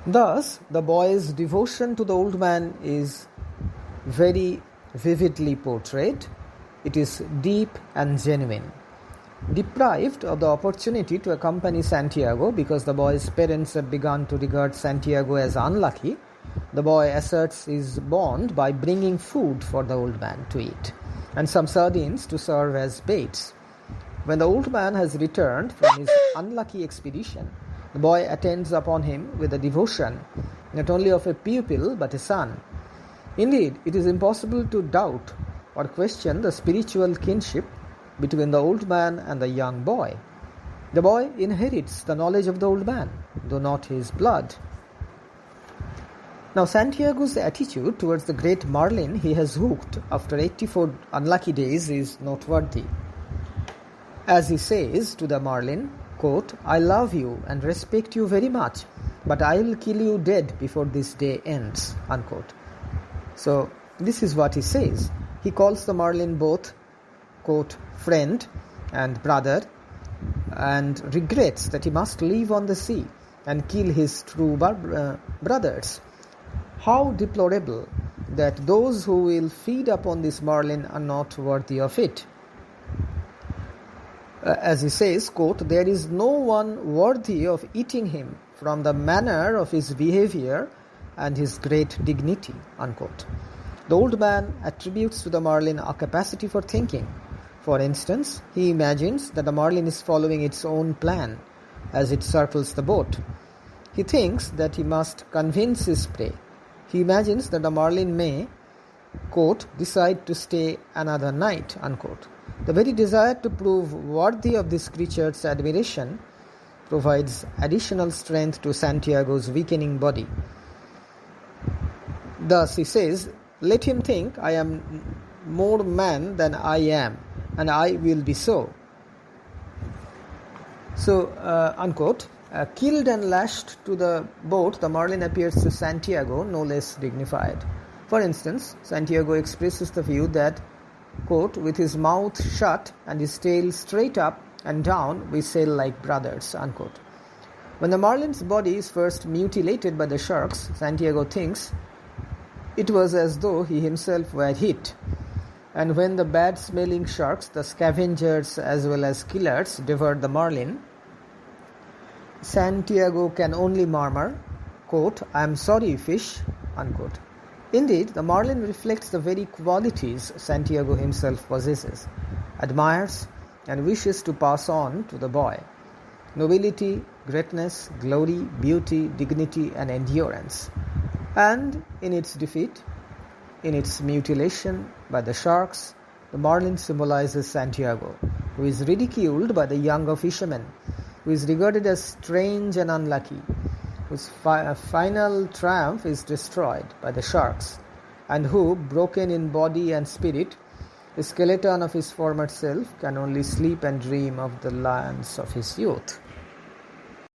Thus, the boy's devotion to the old man is very vividly portrayed. It is deep and genuine. Deprived of the opportunity to accompany Santiago because the boy's parents have begun to regard Santiago as unlucky, the boy asserts his bond by bringing food for the old man to eat and some sardines to serve as baits. When the old man has returned from his unlucky expedition, the boy attends upon him with the devotion not only of a pupil but a son. Indeed, it is impossible to doubt or question the spiritual kinship between the old man and the young boy. The boy inherits the knowledge of the old man, though not his blood. Now, Santiago's attitude towards the great Merlin he has hooked after 84 unlucky days is noteworthy. As he says to the Merlin, quote, "I love you and respect you very much, but I will kill you dead before this day ends," unquote. So, this is what he says. He calls the Merlin both, quote, friend and brother, and regrets that he must live on the sea and kill his true brothers. How deplorable that those who will feed upon this Merlin are not worthy of it. As he says, quote, "There is no one worthy of eating him from the manner of his behavior and his great dignity," unquote. The old man attributes to the Merlin a capacity for thinking. For instance, he imagines that the Merlin is following its own plan as it circles the boat. He thinks that he must convince his prey. He imagines that the Merlin may, quote, "decide to stay another night," unquote. The very desire to prove worthy of this creature's admiration provides additional strength to Santiago's weakening body. Thus he says, "Let him think I am more man than I am, and I will be so." So, unquote. Killed and lashed to the boat, the Merlin appears to Santiago no less dignified. For instance, Santiago expresses the view that, quote, "with his mouth shut and his tail straight up and down, we sail like brothers," unquote. When the Merlin's body is first mutilated by the sharks, Santiago thinks it was as though he himself were hit. And when the bad-smelling sharks, the scavengers as well as killers, devoured the Merlin, Santiago can only murmur, quote, "I am sorry, fish," unquote. Indeed, the Merlin reflects the very qualities Santiago himself possesses, admires, and wishes to pass on to the boy: nobility, greatness, glory, beauty, dignity, and endurance. And in its defeat, in its mutilation by the sharks, the Merlin symbolizes Santiago, who is ridiculed by the younger fishermen, who is regarded as strange and unlucky, whose final triumph is destroyed by the sharks, and who, broken in body and spirit, the skeleton of his former self, can only sleep and dream of the lands of his youth.